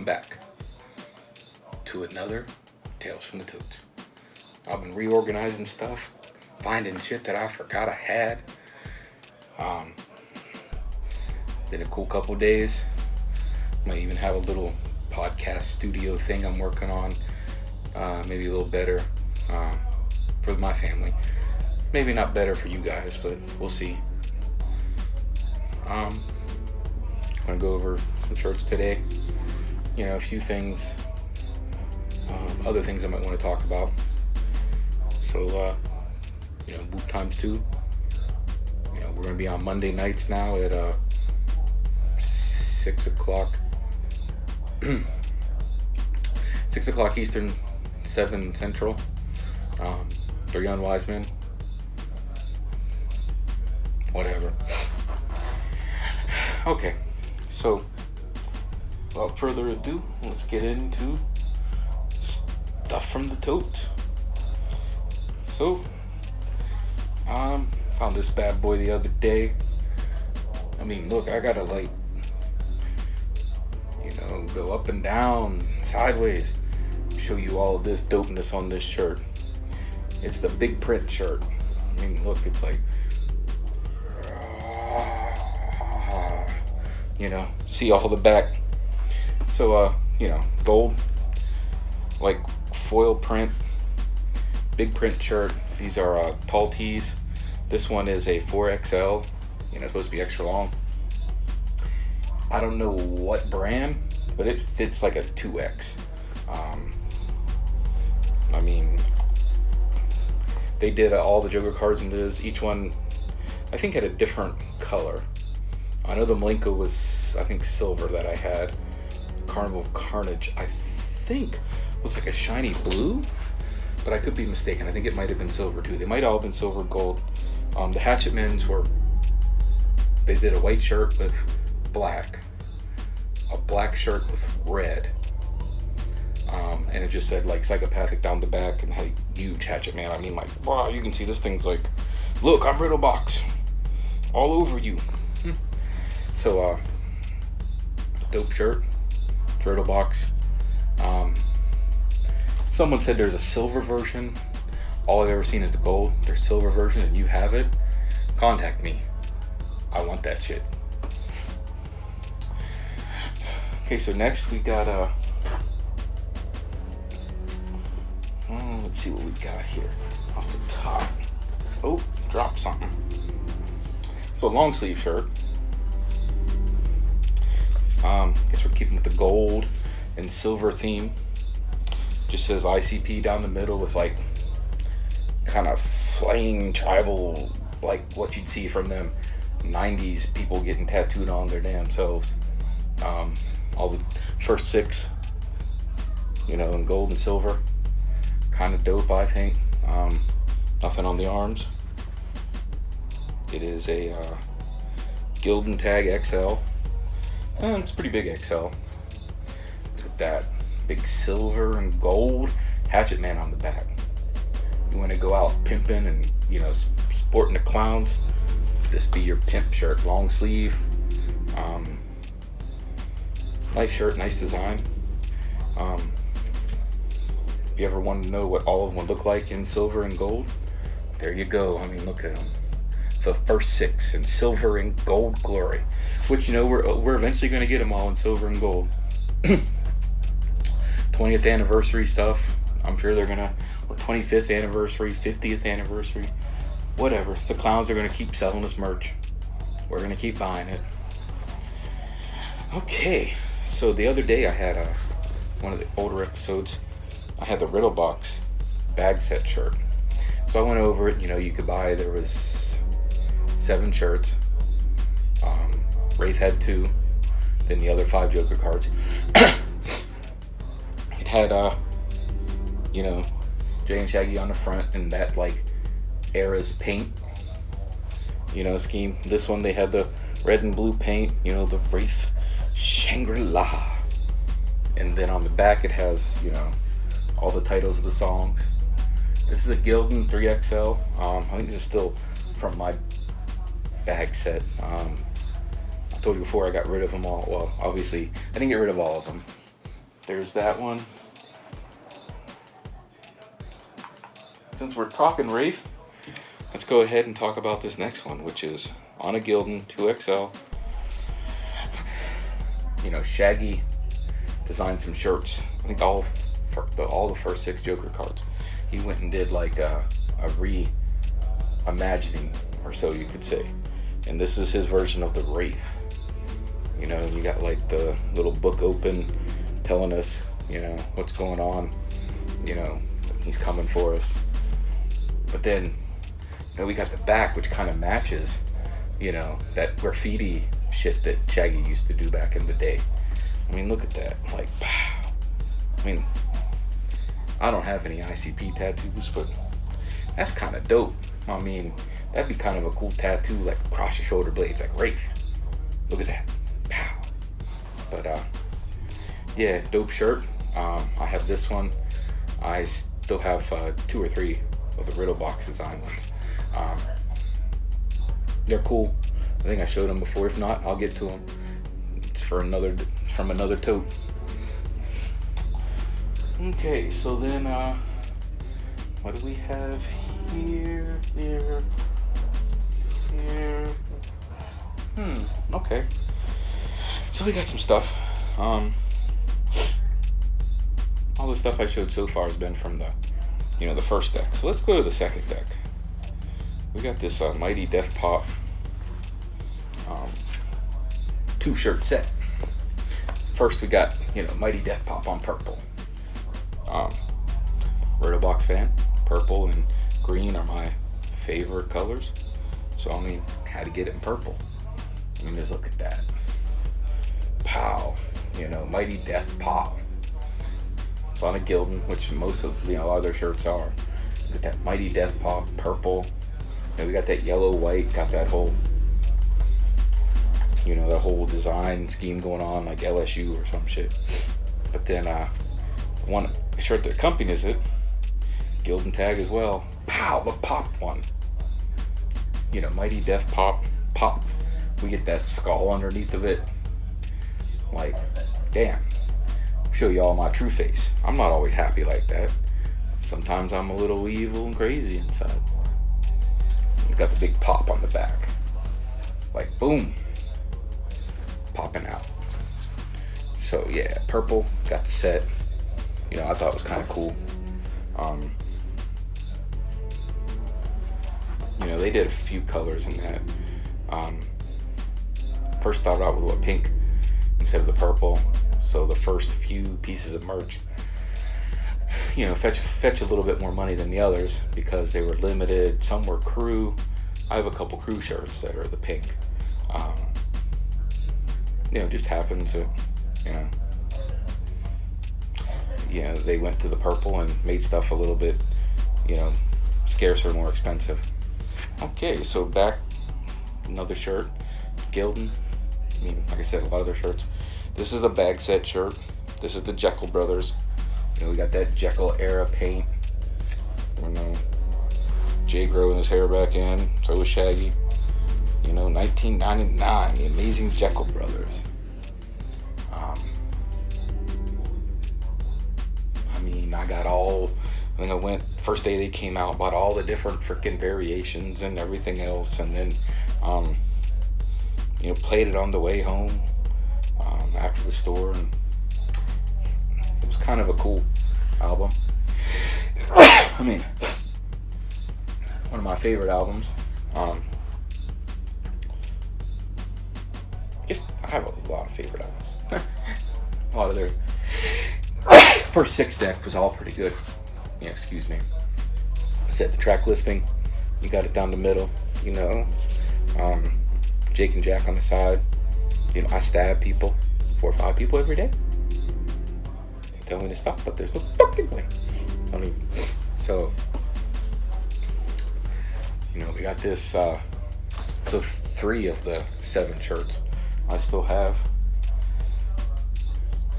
back to another Tales from the Totes. I've been reorganizing stuff, finding shit that I forgot I had. Been a cool couple days. Might even have a little podcast studio thing I'm working on. Maybe a little better for my family. Maybe not better for you guys, but we'll see. I'm gonna go over some shirts today. You know, a few things, other things I might want to talk about. So, Boop times 2. You know, we're gonna be on Monday nights now at 6 o'clock. 6 o'clock Eastern, 7 Central. 3 unwise men. Whatever. Okay, so without further ado, let's get into stuff from the totes. So, found this bad boy the other day. I mean, look, I gotta go up and down, sideways, show you all of this dopeness on this shirt. It's the big print shirt. I mean, look, it's like, see all the back. So, gold, like foil print, big print shirt. These are tall tees. This one is a 4XL, supposed to be extra long. I don't know what brand, but it fits like a 2X. I mean, they did all the Joker cards in this. Each one, I think, had a different color. I know the Malenko was, I think, silver that I had. Carnival of Carnage, I think, was like a shiny blue, but I could be mistaken. I think it might have been silver too. They might all have been silver gold. The Hatchetmans they did a white shirt with black, a black shirt with red, and it just said like psychopathic down the back and had a huge Hatchetman. I mean, like, wow, you can see this thing's like, look, I'm Riddlebox all over you. So, dope shirt, Riddlebox. Someone said there's a silver version. All I've ever seen is the gold. There's silver version and you have it. Contact me. I want that shit. Okay, so next we got let's see what we got here off the top. Oh, dropped something. So a long sleeve shirt. Guess we're keeping with the gold and silver theme. Just says ICP down the middle with like kind of flame tribal, like what you'd see from them 90s people getting tattooed on their damn selves. All the first 6, in gold and silver. Kind of dope, I think. Nothing on the arms. It is a Gildan Tag XL. It's pretty big XL. Look at that. Big silver and gold Hatchetman on the back. You want to go out pimping and, sporting the clowns, this be your pimp shirt. Long sleeve. Nice shirt, nice design. If you ever want to know what all of them look like in silver and gold, there you go. I mean, look at them. The first 6 in silver and gold glory, which we're eventually going to get them all in silver and gold. 20th anniversary stuff. I'm sure they're gonna, or 25th anniversary, 50th anniversary, whatever. The clowns are gonna keep selling us merch. We're gonna keep buying it. Okay, so the other day I had one of the older episodes. I had the Riddlebox bag set shirt. So I went over it. You could buy. There was 7 shirts. Wraith had 2. Then the other 5 Joker cards. It had Jay and Shaggy on the front and that like era's paint, scheme. This one they had the red and blue paint, the Wraith Shangri-La. And then on the back it has, all the titles of the songs. This is a Gildan 3XL. I think this is still from my bag set. I told you before I got rid of them all. Well, obviously I didn't get rid of all of them. there's that one. Since we're talking Wraith, let's go ahead and talk about this next one, which is on a Gildan 2XL. You know, Shaggy designed some shirts. I think all the first 6 Joker cards. He went and did like a reimagining, or so you could say. And this is his version of the Wraith. You know, you got like the little book open telling us, you know, what's going on. You know, he's coming for us. But then, you know, we got the back, which kind of matches, you know, that graffiti shit that Shaggy used to do back in the day. I mean, look at that. Like, wow. I mean, I don't have any ICP tattoos, but that's kind of dope. I mean, that'd be kind of a cool tattoo, like across your shoulder blades, like Wraith. Look at that. Pow. But, yeah, dope shirt. I have this one. I still have 2 or 3 of the Riddle Box design ones. They're cool. I think I showed them before. If not, I'll get to them. It's from another tote. Okay, so then what do we have here? Okay. So we got some stuff. All the stuff I showed so far has been from the, you know, the first deck. So let's go to the second deck. We got this Mighty Death Pop 2-shirt set. First we got, you know, Mighty Death Pop on purple. Riddle Box fan. Purple and green are my favorite colors. So I mean, had to get it in purple. I mean, just look at that. Pow. You know, Mighty Death Pop. It's on a Gildan, which most of, you know, a lot of their shirts are. Look at that Mighty Death Pop, purple. And we got that yellow, white, got that whole, you know, the whole design scheme going on, like LSU or some shit. But then one shirt that accompanies it, Gildan tag as well. Pow, the pop one. You know, Mighty Death Pop. We get that skull underneath of it. Like, damn. Show y'all my true face. I'm not always happy like that. Sometimes I'm a little evil and crazy inside. We got the big pop on the back. Like, boom. Popping out. So yeah, purple, got the set. You know, I thought it was kind of cool. You know, they did a few colors in that. First started out with a pink instead of the purple. So the first few pieces of merch, you know, fetch a little bit more money than the others because they were limited. Some were crew. I have a couple crew shirts that are the pink. You know, just happened to, you know, they went to the purple and made stuff a little bit, you know, scarcer, more expensive. Okay, so back, another shirt, Gildan. I mean, like I said, a lot of their shirts. This is a bag set shirt. This is the Jekyll Brothers. You know, we got that Jekyll era paint. You know, Jay growing his hair back in. So was Shaggy. You know, 1999, the amazing Jekyll Brothers. I mean, I think I went, first day they came out, bought all the different freaking variations and everything else, and then, you know, played it on the way home after the store, and it was kind of a cool album. I mean, one of my favorite albums. I guess I have a lot of favorite albums. A lot of theirs. First 6 deck was all pretty good. Yeah, excuse me. I set the track listing. You got it down the middle. You know, Jake and Jack on the side. You know, I stab people, 4 or 5 people every day. They tell me to stop, but there's no fucking way. I mean, so, you know, we got this. So 3 of the 7 shirts I still have.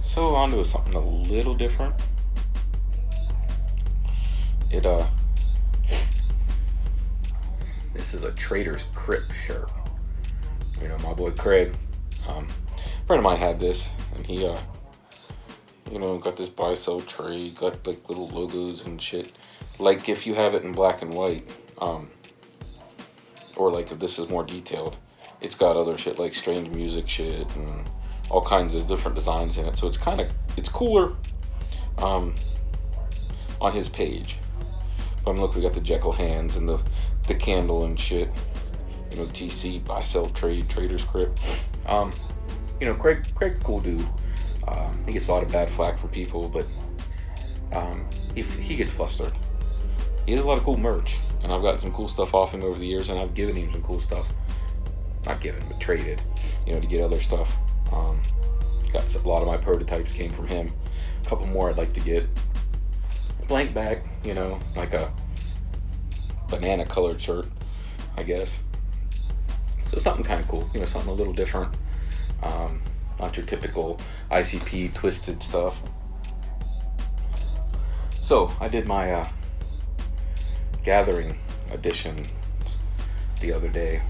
So on to something a little different. This is a Trader's Crypt shirt. You know, my boy Craig, a friend of mine had this, and he You know, got this buy sell trade, got like little logos and shit. Like if you have it in black and white, or like if this is more detailed, it's got other shit like strange music shit and all kinds of different designs in it. So it's cooler on his page. But look, we got the Jekyll hands and the candle and shit. You know, TC, buy sell trade, trader's crypt. You know, Craig's a cool dude. He gets a lot of bad flack from people, but he gets flustered. He has a lot of cool merch, and I've gotten some cool stuff off him over the years, and I've given him some cool stuff. Not given, but traded, you know, to get other stuff. Got a lot of my prototypes came from him. A couple more I'd like to get. Blank back, you know, like a banana colored shirt, I guess. So something kind of cool, you know, something a little different. Not your typical ICP Twiztid stuff. So I did my gathering edition the other day,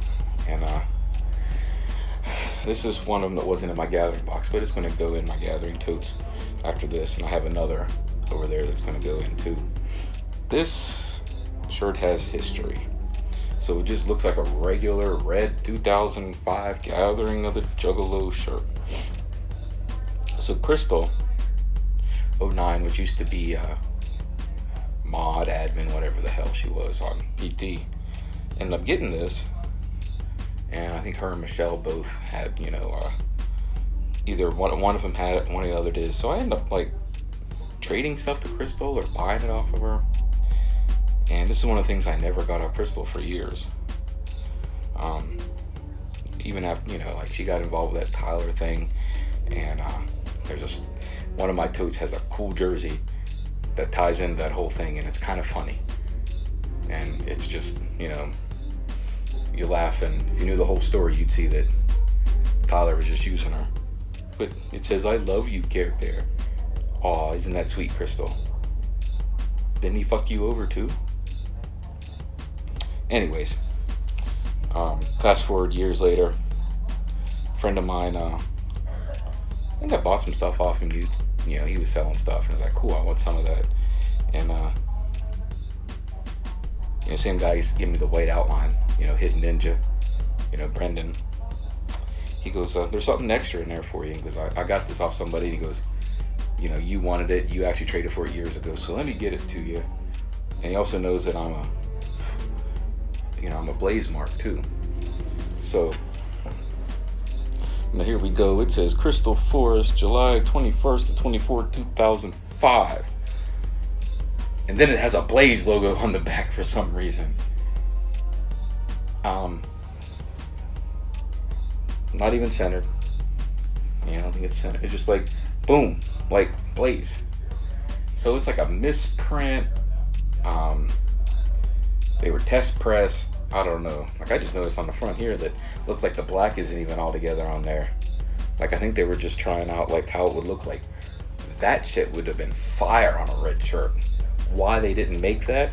and this is one of them that wasn't in my gathering box, but it's going to go in my gathering totes after this, and I have another over there that's going to go in too. This shirt has history. So it just looks like a regular red 2005 Gathering of the Juggalo shirt. So Crystal 09, which used to be mod admin, whatever the hell she was on PT, ended up getting this, and I think her and Michelle both had, you know, either one of them had it, one of the other did. So I ended up like trading stuff to Crystal or buying it off of her. And this is one of the things I never got off Crystal for years. Even after, you know, like she got involved with that Tyler thing, and there's one of my totes has a cool jersey that ties into that whole thing, and it's kind of funny. And it's just, you know, you laugh, and if you knew the whole story, you'd see that Tyler was just using her. But it says, "I love you, Care Bear." Aw, isn't that sweet, Crystal? Didn't he fuck you over too? Anyways, fast forward years later, a friend of mine, I think I bought some stuff off him. You know, he was selling stuff, and I was like, cool, I want some of that. And you know, same guy used to give me the white outline, you know, Hidden Ninja, you know, Brendan. He goes, there's something extra in there for you. He goes, I got this off somebody. And he goes, you know, you wanted it, you actually traded for it years ago, so let me get it to you. And he also knows that I'm a Blaze Mark too. So now here we go. It says Crystal Forest, July 21st to 24th, 2005. And then it has a Blaze logo on the back for some reason. Not even centered. Yeah, I don't think it's centered. It's just like, boom, like Blaze. So it's like a misprint. They were test press. I don't know. Like, I just noticed on the front here that looked like the black isn't even all together on there. Like, I think they were just trying out like how it would look like. That shit would have been fire on a red shirt. Why they didn't make that,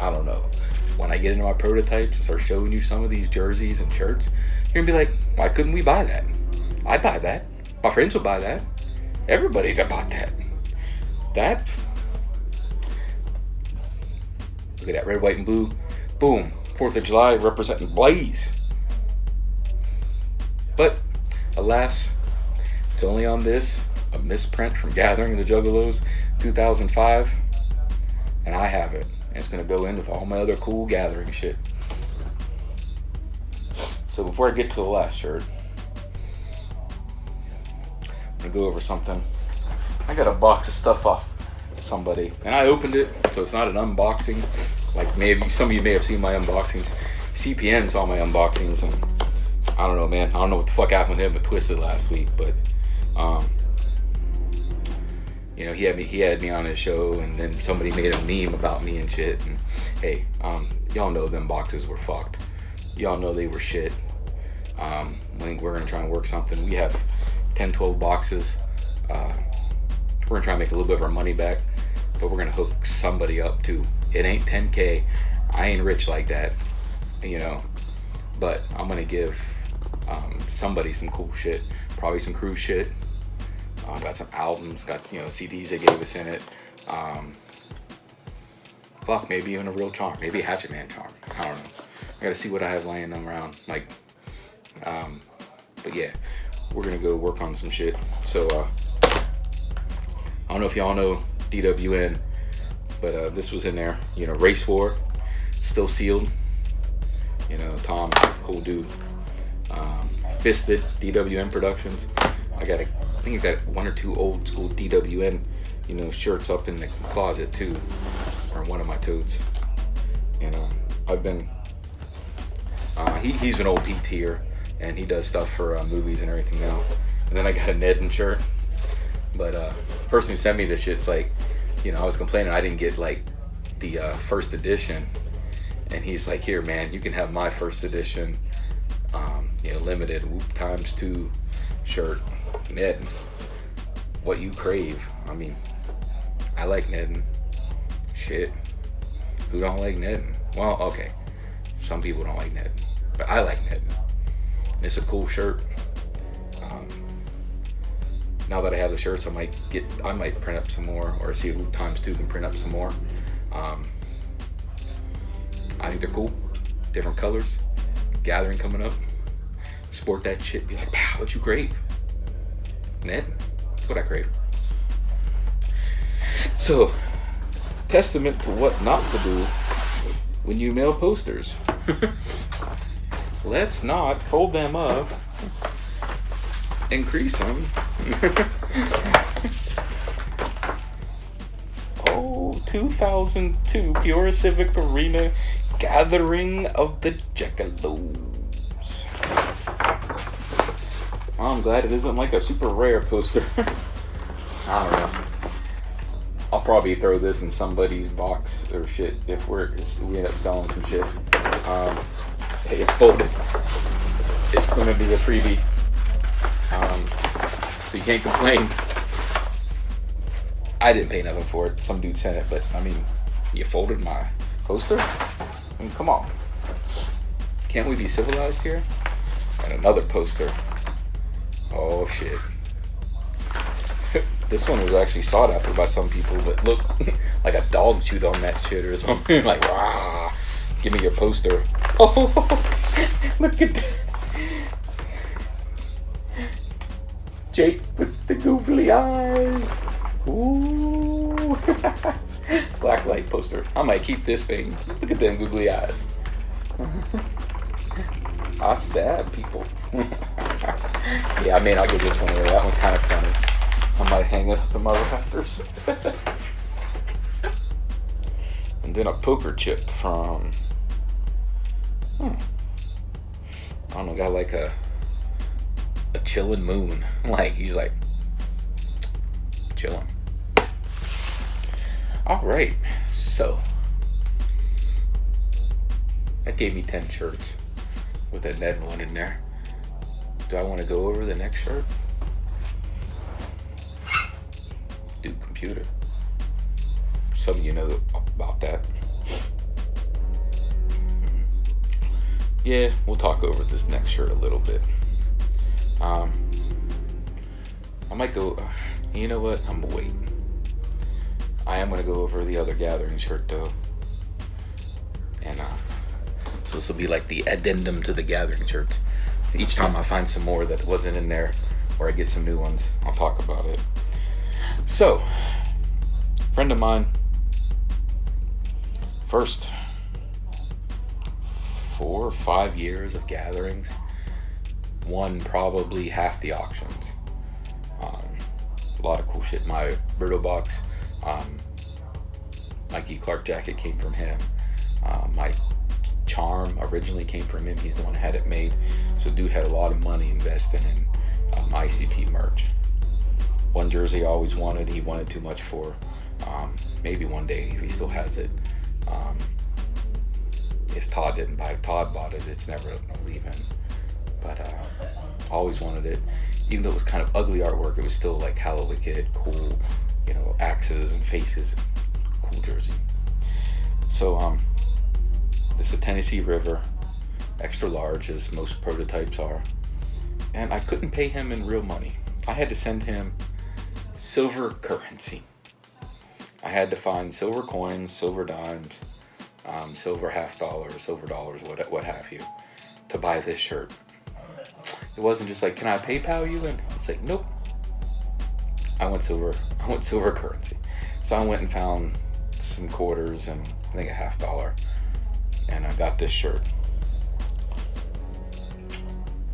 I don't know. When I get into my prototypes and start showing you some of these jerseys and shirts, you're gonna be like, why couldn't we buy that? I'd buy that. My friends would buy that. Everybody that bought that. Look at that red, white, and blue. Boom. 4th of July representing Blaze. But alas, it's only on this, a misprint from Gathering of the Juggalos 2005, and I have it. And it's gonna go in with all my other cool Gathering shit. So before I get to the last shirt, I'm gonna go over something. I got a box of stuff off somebody, and I opened it, so it's not an unboxing. Like maybe some of you may have seen my unboxings. CPN saw my unboxings, and I don't know, man. I don't know what the fuck happened with him with Twiztid last week, but you know, he had me on his show, and then somebody made a meme about me and shit. And hey, y'all know them boxes were fucked. Y'all know they were shit. I think we're gonna try and work something. We have 10, 12 boxes. We're gonna try and make a little bit of our money back, but we're gonna hook somebody up too. It ain't 10K. I ain't rich like that, you know. But I'm gonna give somebody some cool shit. Probably some cruise shit. Got some albums, got, CDs they gave us in it. Fuck, maybe even a real charm, maybe a Hatchet Man charm. I don't know. I gotta see what I have laying around. But yeah, we're gonna go work on some shit. So I don't know if y'all know DWN, but this was in there. Race War, still sealed. Tom, cool dude. Twiztid, DWN Productions. I think I got 1 or 2 old school DWN, shirts up in the closet too, or one of my totes. I've been, he's an old PTer, and he does stuff for movies and everything now. And then I got a Nedden shirt, but person who sent me this shit's like, I was complaining I didn't get like the first edition, and he's like, here man, you can have my first edition, limited Whoop ×2 shirt. Nedden, what you crave. I mean, I like Nedden. Shit, who don't like Nedden? Well, okay, some people don't like Nedden, but I like Nedden. It's a cool shirt. Now that I have the shirts, I might print up some more, or see if Whoop ×2 can print up some more. I think they're cool, different colors. Gathering coming up, sport that shit. Be like, pow, what you crave? Nedden, that's what I crave. So, testament to what not to do when you mail posters. Let's not fold them up, increase them. Oh, 2002 Pure Civic Arena Gathering of the Jackalos. I'm glad it isn't like a super rare poster. I don't know. I'll probably throw this in somebody's box or shit if we end up selling some shit. Hey, it's folded. It's gonna be a freebie. So you can't complain. I didn't pay nothing for it. Some dude sent it, but I mean, you folded my poster? I mean, come on. Can't we be civilized here? And another poster. Oh shit. This one was actually sought after by some people, but look, like a dog chewed on that shit or something. Like, rah, give me your poster. Oh, look at that. Jake with the googly eyes. Ooh. Blacklight poster. I might keep this thing. Look at them googly eyes. I stab people. Yeah, I mean, I'll give this one away. That one's kind of funny. I might hang it up in my rafters. And then a poker chip from, I don't know, got like a chillin' moon. Like, he's like, chillin'. Alright, so, that gave me 10 shirts with a Nedden one in there. Do I want to go over the next shirt? Do computer. Some of you know about that. Yeah, we'll talk over this next shirt a little bit. I might go, you know what, I'm gonna wait. I am gonna go over the other gathering shirt though. And so this will be like the addendum to the gathering shirts. Each time I find some more that wasn't in there, or I get some new ones, I'll talk about it. So, friend of mine, first 4 or 5 years of gatherings, won probably half the auctions. A lot of cool shit. My Birdo box, Mikey Clark jacket came from him. My charm originally came from him. He's the one who had it made. So dude had a lot of money invested in ICP merch. One jersey I always wanted, he wanted too much for. Maybe one day, if he still has it. If Todd didn't buy it, Todd bought it, it's never leaving. But always wanted it. Even though it was kind of ugly artwork, it was still like hella wicked, cool, you know, axes and faces. Cool jersey. So this is a Tennessee River, extra large as most prototypes are. And I couldn't pay him in real money. I had to send him silver currency. I had to find silver coins, silver dimes, silver $50, silver dollars, what have you, to buy this shirt. It wasn't just like, can I PayPal you? And it's like, nope. I want silver currency. So I went and found some quarters and I think a $50, and I got this shirt.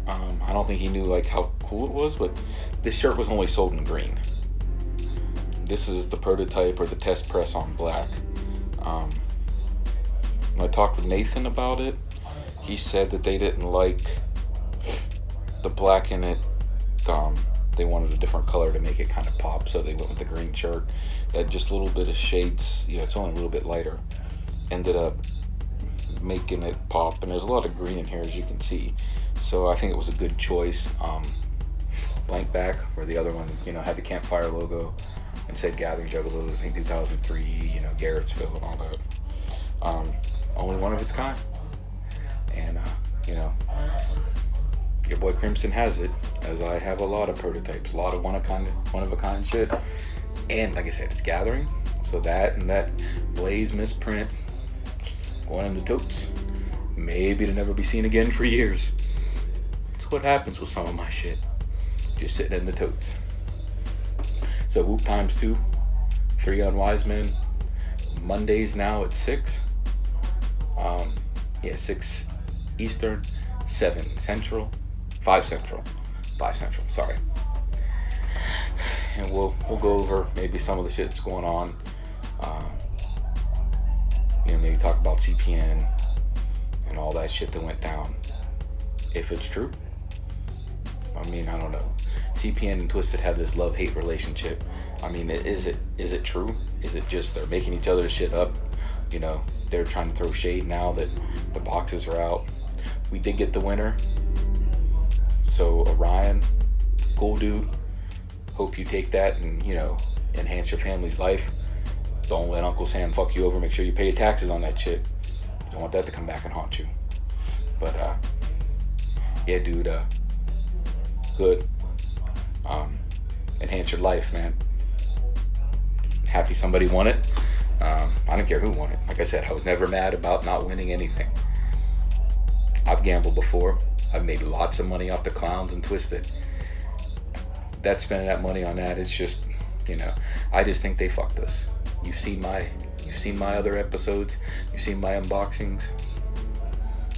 I don't think he knew like how cool it was, but this shirt was only sold in green. This is the prototype or the test press on black. When I talked with Nathan about it, he said that they didn't like the black in it. They wanted a different color to make it kind of pop, so they went with the green shirt. That just a little bit of shades, it's only a little bit lighter, ended up making it pop. And there's a lot of green in here, as you can see. So I think it was a good choice. Blank back, where the other one, had the campfire logo and said Gathering Juggalos, I think 2003, Garrettsville and all that. Only one of its kind. And, your boy Crimson has it, as I have a lot of prototypes, a lot of one of a kind shit. And like I said, it's Gathering, so that and that Blaze misprint going in the totes, maybe to never be seen again for years. That's what happens with some of my shit, just sitting in the totes. So Whoop times 2, 3 Unwise Men, Mondays now at 6. 6 Eastern, 7 Central, 5 Central, sorry. And we'll go over maybe some of the shit that's going on. Maybe talk about CPN and all that shit that went down, if it's true. I mean, I don't know. CPN and Twiztid have this love-hate relationship. I mean, is it true? Is it just they're making each other's shit up? They're trying to throw shade now that the boxes are out. We did get the winner. So Orion, cool dude. Hope you take that and, enhance your family's life. Don't let Uncle Sam fuck you over. Make sure you pay your taxes on that shit. Don't want that to come back and haunt you. But, yeah, dude, good. Enhance your life, man. Happy somebody won it. I don't care who won it. Like I said, I was never mad about not winning anything. I've gambled before. I've made lots of money off the clowns and Twiztid. That spending that money on that is just, I just think they fucked us. You've seen my other episodes. You've seen my unboxings.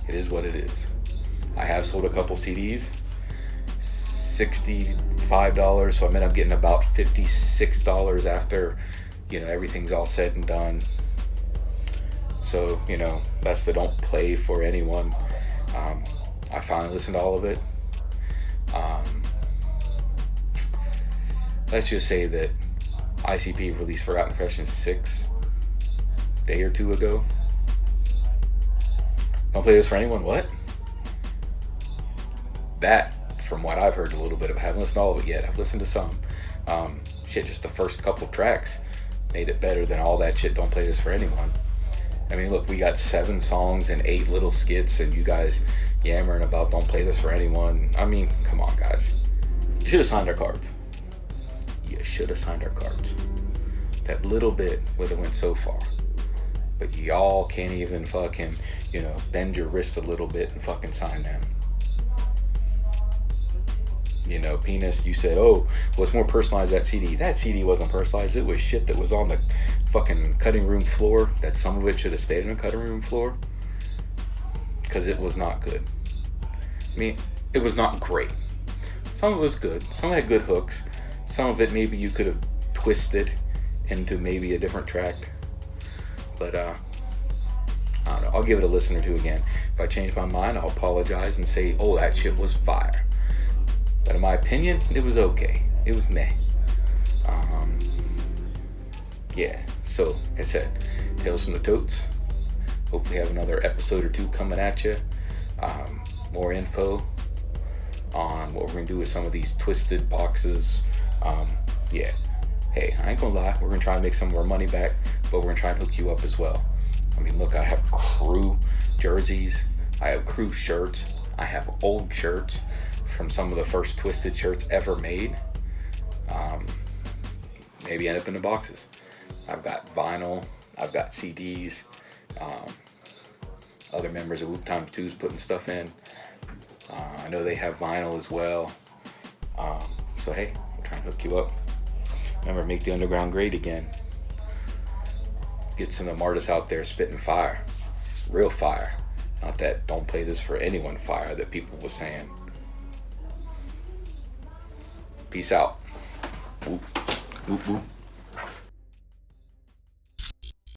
It is what it is. I have sold a couple CDs, $65, so I ended up getting about $56 after, everything's all said and done. So, that's the don't play for anyone. I finally listened to all of it. Let's just say that ICP released Forgotten Impressions 6 a day or two ago. Don't play this for anyone, what? That, from what I've heard a little bit of, I haven't listened to all of it yet. I've listened to some. Just the first couple tracks made it better than all that shit. Don't play this for anyone. I mean, look, we got 7 songs and 8 little skits, and you guys yammering about don't play this for anyone. I mean, come on, guys. You should have signed our cards. You should have signed our cards. That little bit would have went so far. But y'all can't even fucking, bend your wrist a little bit and fucking sign them. Penis, you said, oh, well, it's more personalized, that CD. That CD wasn't personalized. It was shit that was on the fucking cutting room floor, that some of it should have stayed on the cutting room floor. Because it was not good. I mean, it was not great. Some of it was good. Some had good hooks. Some of it maybe you could have twisted into maybe a different track. But, I don't know. I'll give it a listen or two again. If I change my mind, I'll apologize and say, oh, that shit was fire. But in my opinion, it was okay. It was meh. Yeah, so, like I said, Tales from the Totes. Hopefully have another episode or two coming at you. More info on what we're going to do with some of these Twiztid boxes. Yeah. Hey, I ain't going to lie. We're going to try and make some of our money back, but we're going to try and hook you up as well. I mean, look, I have crew jerseys. I have crew shirts. I have old shirts from some of the first Twiztid shirts ever made. maybe end up in the boxes. I've got vinyl, I've got CDs, other members of Whoop Times 2's putting stuff in. I know they have vinyl as well. So hey, we'll try and hook you up. Remember, make the underground great again. Let's get some of them artists out there spitting fire. Real fire. Not that don't play this for anyone fire that people were saying. Peace out. Whoop, whoop, whoop.